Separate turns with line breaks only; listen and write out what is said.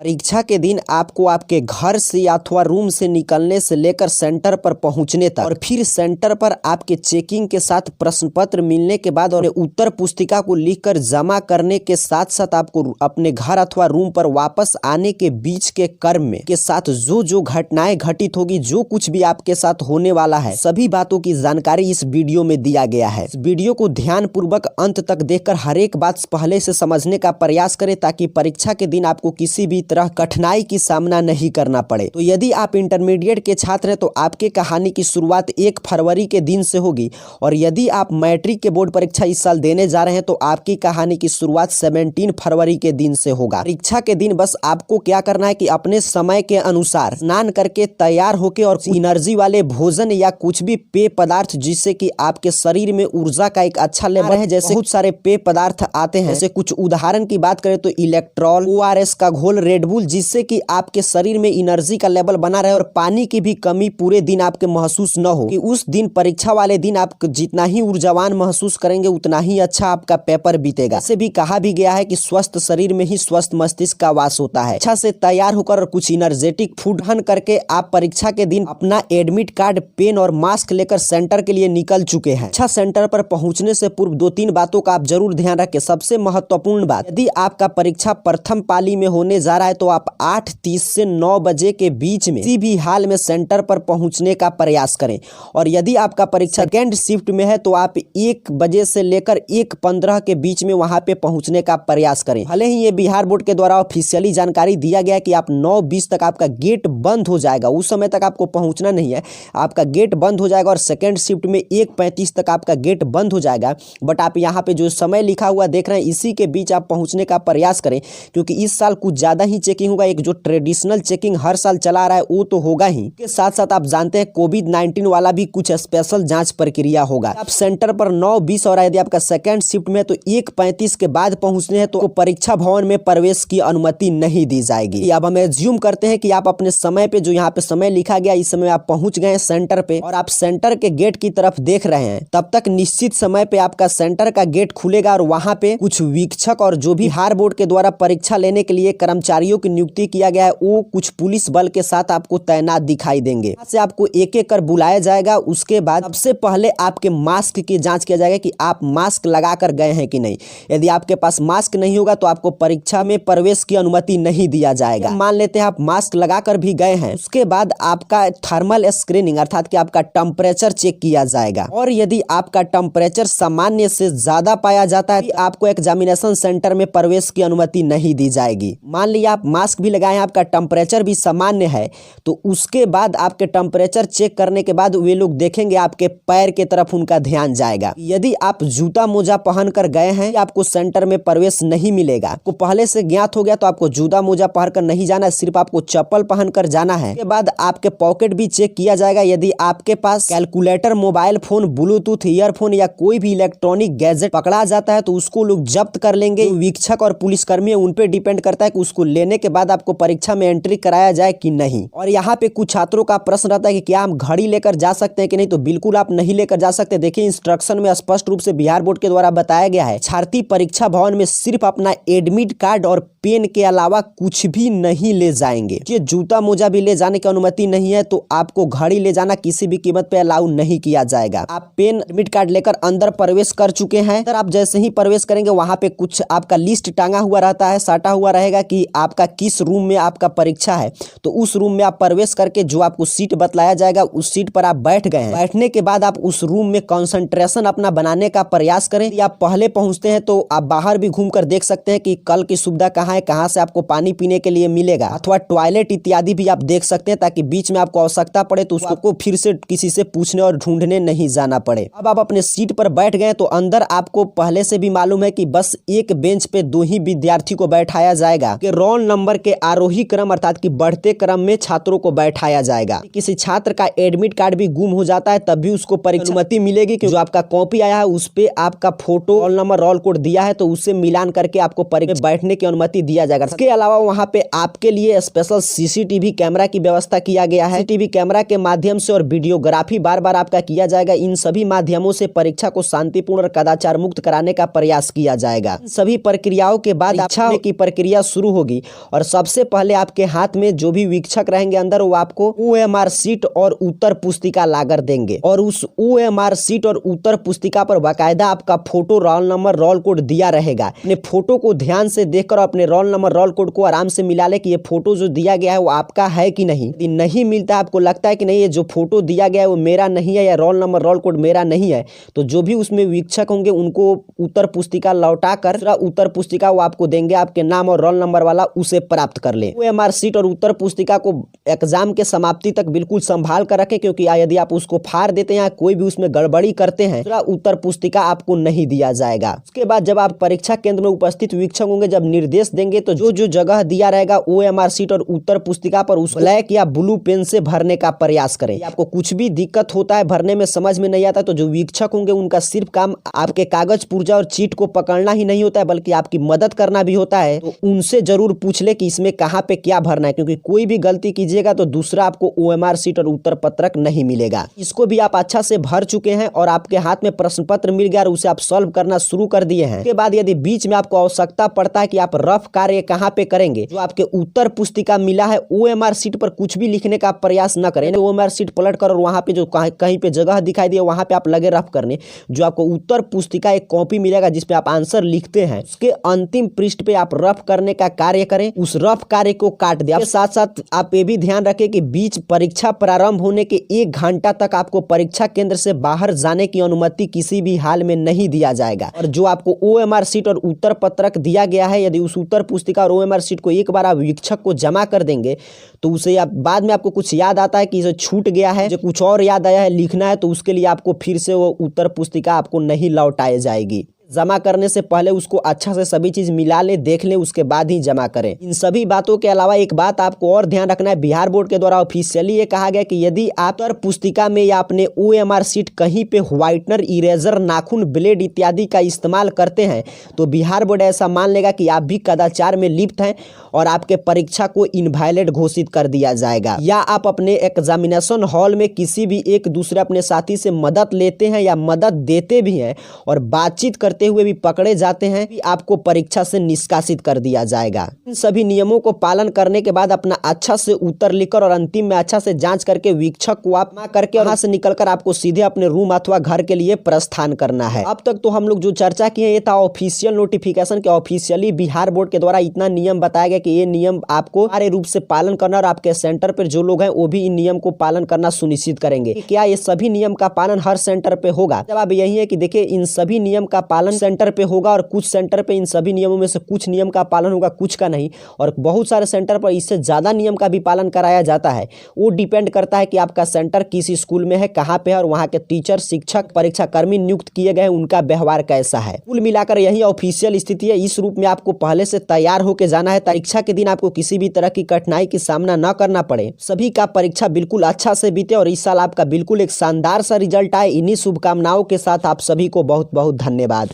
परीक्षा के दिन आपको आपके घर से अथवा रूम से निकलने से लेकर सेंटर पर पहुंचने तक और फिर सेंटर पर आपके चेकिंग के साथ प्रश्न पत्र मिलने के बाद और उत्तर पुस्तिका को लिखकर जमा करने के साथ साथ आपको अपने घर अथवा रूम पर वापस आने के बीच के क्रम में के साथ जो जो घटनाएं घटित होगी, जो कुछ भी आपके साथ होने वाला है, सभी बातों की जानकारी इस वीडियो में दिया गया है। इस वीडियो को ध्यान पूर्वक अंत तक देखकर हर एक बात पहले से समझने का प्रयास करें ताकि परीक्षा के दिन आपको किसी भी तरह कठिनाई की सामना नहीं करना पड़े। तो यदि आप इंटरमीडिएट के छात्र हैं तो आपके कहानी की शुरुआत 1 फरवरी के दिन से होगी और यदि आप मैट्रिक के बोर्ड परीक्षा इस साल देने जा रहे हैं तो आपकी कहानी की शुरुआत 17 फरवरी के दिन से होगा। परीक्षा के दिन बस आपको क्या करना है कि अपने समय के अनुसार स्नान करके तैयार होकर और एनर्जी वाले भोजन या कुछ भी पेय पदार्थ जिससे कि आपके शरीर में ऊर्जा का एक अच्छा लेवल है, जैसे बहुत सारे पेय पदार्थ आते हैं। जैसे कुछ उदाहरण की बात करें तो इलेक्ट्रॉल, ORS का घोल, रेडबुल, जिससे कि आपके शरीर में एनर्जी का लेवल बना रहे और पानी की भी कमी पूरे दिन आपके महसूस न हो, कि उस दिन परीक्षा वाले दिन आप जितना ही ऊर्जावान महसूस करेंगे उतना ही अच्छा आपका पेपर बीतेगा। ऐसे भी कहा भी गया है कि स्वस्थ शरीर में ही स्वस्थ मस्तिष्क का वास होता है। अच्छा से तैयार होकर और कुछ एनर्जेटिक फूड ग्रहण करके आप परीक्षा के दिन अपना एडमिट कार्ड, पेन और मास्क लेकर सेंटर के लिए निकल चुके हैं। अच्छा, सेंटर पर पहुंचने से पूर्व 2-3 बातों का आप जरूर ध्यान रखें। सबसे महत्वपूर्ण बात, यदि आपका परीक्षा प्रथम पाली में होने जा रहा है तो आप 8:30 से 9 बजे के बीच में किसी भी हाल में सेंटर पर पहुंचने का प्रयास करें। और यदि आपका परीक्षा सेकेंड शिफ्ट में है तो आप 1 बजे से लेकर 1:15 के बीच में वहां पे पहुंचने का प्रयास करें। भले ही ये बिहार बोर्ड के द्वारा ऑफिशियली जानकारी दिया गया है कि आप 9:20 तक आपका गेट बंद हो जाएगा, उस समय तक आपको पहुंचना नहीं है, आपका गेट बंद हो जाएगा और सेकेंड शिफ्ट में 1:35 तक आपका गेट बंद हो जाएगा। बट आप यहाँ पे जो समय लिखा हुआ देख रहे हैं इसी के बीच आप पहुंचने का प्रयास करें, क्योंकि इस साल कुछ ज्यादा ही चेकिंग होगा। एक जो ट्रेडिशनल चेकिंग हर साल चला रहा है वो तो होगा ही, के साथ साथ आप जानते हैं कोविड-19 वाला भी कुछ स्पेशल जांच प्रक्रिया होगा। आप सेंटर पर 9:20 और यदि आपका सेकेंड शिफ्ट में तो 1:35 के बाद पहुंचने हैं तो परीक्षा भवन में प्रवेश की अनुमति नहीं दी जाएगी। अब हम एज्यूम करते हैं कि आप अपने समय पे, जो यहाँ पे समय लिखा गया इस समय आप पहुंच गए सेंटर पे और आप सेंटर के गेट की तरफ देख रहे हैं, तब तक निश्चित समय पे आपका सेंटर का गेट खुलेगा और वहां पे कुछ वीक्षक और जो भी बिहार बोर्ड के द्वारा परीक्षा लेने के लिए कर्मचारियों की नियुक्ति किया गया है वो कुछ पुलिस बल के साथ आपको तैनात दिखाई देंगे। यहाँ से आपको एक एक कर बुलाया जाएगा। उसके बाद सबसे पहले आपके मास्क की जांच किया जाएगा कि आप मास्क लगा कर गए हैं कि नहीं। यदि आपके पास मास्क नहीं होगा तो आपको परीक्षा में प्रवेश की अनुमति नहीं दिया जाएगा। मान लेते हैं आप मास्क लगा कर भी गए हैं, उसके बाद आपका थर्मल स्क्रीनिंग अर्थात कि आपका टेम्परेचर चेक किया जाएगा और यदि आपका टेम्परेचर सामान्य से ज्यादा पाया जाता है आपको एग्जामिनेशन सेंटर में प्रवेश की अनुमति नहीं दी जाएगी। मान लिया आप मास्क भी लगाए हैं, आपका टेम्परेचर भी सामान्य है, तो उसके बाद आपके टेम्परेचर चेक करने के बाद वे लोग देखेंगे आपके पैर के तरफ उनका ध्यान जाएगा। यदि आप जूता मोजा पहन कर गए हैं आपको सेंटर में प्रवेश नहीं मिलेगा। आपको पहले से ज्ञात हो गया तो आपको जूता मोजा पहन कर नहीं जाना है, सिर्फ आपको चप्पल पहन कर जाना है। उसके बाद आपके पॉकेट भी चेक किया जाएगा। यदि आपके पास calculator, mobile phone, bluetooth earphone या कोई भी इलेक्ट्रॉनिक गैजेट पकड़ा जाता है तो उसको लोग जब्त कर लेंगे। वीक्षक और पुलिसकर्मी उन पे डिपेंड करता है कि उसको लेने के बाद आपको परीक्षा में एंट्री कराया जाए कि नहीं। और यहाँ पे कुछ छात्रों का प्रश्न रहता है कि क्या हम घड़ी लेकर जा सकते हैं कि नहीं, तो बिल्कुल आप नहीं लेकर जा सकते। देखिए इंस्ट्रक्शन में स्पष्ट रूप से बिहार बोर्ड के द्वारा बताया गया है, छात्री परीक्षा भवन में सिर्फ अपना एडमिट कार्ड और पेन के अलावा कुछ भी नहीं ले जाएंगे। ये जूता मोजा भी ले जाने की अनुमति नहीं है, तो आपको घड़ी ले जाना किसी भी कीमत पे अलाउ नहीं किया जाएगा। आप पेन, एडमिट कार्ड लेकर अंदर प्रवेश कर चुके हैं। अंदर आप जैसे ही प्रवेश करेंगे वहां पे कुछ आपका लिस्ट टांगा हुआ रहता है, साटा हुआ रहेगा कि आपका किस रूम में आपका परीक्षा है। तो उस रूम में आप प्रवेश करके जो आपको सीट बतलाया जाएगा उस सीट पर आप बैठ गए हैं। बैठने के बाद आप उस रूम में कंसंट्रेशन अपना बनाने का प्रयास करें। यदि आप पहले पहुंचते हैं तो आप बाहर भी घूमकर देख सकते हैं कि कल की सुविधा कहाँ है, कहाँ से आपको पानी पीने के लिए मिलेगा, अथवा टॉयलेट इत्यादि भी आप देख सकते हैं, ताकि बीच में आपको आवश्यकता पड़े तो उसको फिर से किसी से पूछने और ढूंढने नहीं जाना पड़े। अब आप अपने सीट पर बैठ गए तो अंदर आपको पहले से भी मालूम है कि बस एक बेंच पे 2 ही विद्यार्थी को बैठाया जाएगा कि रोल नंबर के आरोही क्रम अर्थात कि बढ़ते क्रम में छात्रों को बैठाया जाएगा। किसी छात्र का एडमिट कार्ड भी गुम हो जाता है तब भी उसको परीक्षा अनुमति मिलेगी कि जो आपका कॉपी आया है उस पे आपका photo, roll number, roll code दिया है तो उससे मिलान करके आपको परीक्षा बैठने की अनुमति दिया जाएगा। इसके अलावा वहाँ पे आपके लिए स्पेशल सीसीटीवी कैमरा की व्यवस्था किया गया है। सीसीटीवी कैमरा के माध्यम से और वीडियोग्राफी बार बार आपका किया जाएगा। इन सभी माध्यमों से परीक्षा को शांतिपूर्ण और कदाचार मुक्त कराने का प्रयास किया जाएगा। सभी प्रक्रियाओं के बाद परीक्षा की प्रक्रिया शुरू होगी और सबसे पहले आपके हाथ में जो भी वीक्षक रहेंगे अंदर, वो आपको OMR शीट और उत्तर पुस्तिका लाकर देंगे और उस OMR शीट और उत्तर पुस्तिका पर बाकायदा आपका photo, roll number, roll code दिया रहेगा। अपने फोटो को ध्यान से देखकर अपने रोल नंबर, रोल कोड को आराम से मिला ले कि ये फोटो जो दिया गया है वो आपका है कि नहीं। यदि नहीं मिलता, आपको लगता है कि नहीं ये जो फोटो दिया गया है वो मेरा नहीं है या रोल नंबर, रोल कोड मेरा नहीं है, तो जो भी उसमें वीक्षक होंगे उनको उत्तर पुस्तिका लौटा कर उत्तर पुस्तिका वो आपको देंगे, आपके नाम और रोल नंबर वाला, उसे प्राप्त कर ले। OMR शीट और उत्तर पुस्तिका को एग्जाम के समाप्ति तक बिल्कुल संभाल कर रखें, क्योंकि यदि आप उसको फाड़ देते हैं, कोई भी उसमें गड़बड़ी करते हैं, उत्तर पुस्तिका आपको नहीं दिया जाएगा। उसके बाद जब आप परीक्षा केंद्र में उपस्थित वीक्षक होंगे, जब निर्देश देंगे तो जो जो जगह दिया रहेगा OMR शीट और उत्तर पुस्तिका पर, उस ब्लैक या ब्लू पेन से भरने का प्रयास करें। आपको कुछ भी दिक्कत होता है, भरने में समझ में नहीं आता, तो जो वीक्षक होंगे उनका सिर्फ काम आपके कागज पुर्जा और चीट को पकड़ना ही नहीं होता है, बल्कि आपकी मदद करना भी होता है। तो उनसे जरूर पूछ ले कि इसमें कहाँ पे क्या भरना है, क्योंकि कोई भी गलती कीजिएगा तो दूसरा आपको OMR शीट और उत्तर पत्रक नहीं मिलेगा। इसको भी आप अच्छा से भर चुके हैं और आपके हाथ में प्रश्न पत्र मिल गया और उसे आप सॉल्व करना शुरू कर दिए हैं। उसके बाद यदि बीच में आपको आवश्यकता पड़ता है कि आप रफ कार्य कहाँ पे करेंगे, जो आपके उत्तर पुस्तिका मिला है OMR शीट पर कुछ भी लिखने का प्रयास न करें। OMR शीट पलट कर और वहाँ पे जो कहीं पे जगह दिखाई दिए वहाँ पे आप लगे रफ करने। जो आपको उत्तर पुस्तिका एक कॉपी मिलेगा जिसपे आप आंसर लिखते हैं, उसके अंतिम पृष्ठ पे आप रफ करने का कार्य करें, उस रफ कार्य को काट दें। साथ साथ आप ये भी ध्यान रखें कि बीच परीक्षा प्रारंभ होने के 1 घंटा तक आपको परीक्षा केंद्र से बाहर जाने की अनुमति किसी भी हाल में नहीं दिया जाएगा। और जो आपको OMR शीट और उत्तर पत्रक दिया गया है, यदि उस उत्तर पुस्तिका और OMR शीट को एक बार आप वीक्षक को जमा कर देंगे तो उसे आप बाद में आपको कुछ याद आता है कि इसे छूट गया है, जो कुछ और याद आया है लिखना है, तो उसके लिए आपको फिर से वो उत्तर पुस्तिका आपको नहीं लौटाई जाएगी। जमा करने से पहले उसको अच्छा से सभी चीज मिला ले, देख ले, उसके बाद ही जमा करें। इन सभी बातों के अलावा एक बात आपको और ध्यान रखना है, बिहार बोर्ड के द्वारा ऑफिशियली ये कहा गया कि यदि आप उत्तर पुस्तिका में या अपने OMR शीट कहीं पे व्हाइटनर, इरेजर, नाखून, ब्लेड इत्यादि का इस्तेमाल करते हैं तो बिहार बोर्ड ऐसा मान लेगा कि आप भी कदाचार में लिप्त हैं और आपके परीक्षा को इनवैलिड घोषित कर दिया जाएगा। या आप अपने एग्जामिनेशन हॉल में किसी भी एक दूसरे अपने साथी से मदद लेते हैं या मदद देते भी हैं और बातचीत करते हुए भी पकड़े जाते हैं, आपको परीक्षा से निष्कासित कर दिया जाएगा। इन सभी नियमों को पालन करने के बाद अपना अच्छा से उत्तर लिखकर और अंतिम में अच्छा से जांच करके वीक्षक को आप करके और यहाँ से निकलकर आपको सीधे अपने रूम अथवा घर के लिए प्रस्थान करना है। अब तक तो हम लोग जो चर्चा किए ये था ऑफिशियल नोटिफिकेशन के, ऑफिशियली बिहार बोर्ड के द्वारा इतना नियम बताया गया कि ये नियम आपको सारे रूप से पालन करना और आपके सेंटर पर जो लोग हैं वो भी इन नियम को पालन करना सुनिश्चित करेंगे। क्या ये सभी नियम का पालन हर सेंटर पे होगा? जवाब यही है कि देखिए, इन सभी नियम का पालन सेंटर पे होगा और कुछ सेंटर पे इन सभी नियमों में से कुछ नियम का पालन होगा, कुछ का नहीं। और बहुत सारे सेंटर पर इससे ज्यादा नियम का भी पालन कराया जाता है। वो डिपेंड करता है कि आपका सेंटर किस स्कूल में है, कहाँ पे है और वहाँ के टीचर, शिक्षक, परीक्षा कर्मी नियुक्त किए गए उनका व्यवहार कैसा है। कुल मिलाकर यही ऑफिशियल स्थिति है। इस रूप में आपको पहले से तैयार होकर जाना है, परीक्षा के दिन आपको किसी भी तरह की कठिनाई की सामना न करना पड़े। सभी का परीक्षा बिल्कुल अच्छा से बीते और इस साल आपका बिल्कुल एक शानदार सा रिजल्ट आए। इन्हीं शुभकामनाओं के साथ आप सभी को बहुत बहुत धन्यवाद।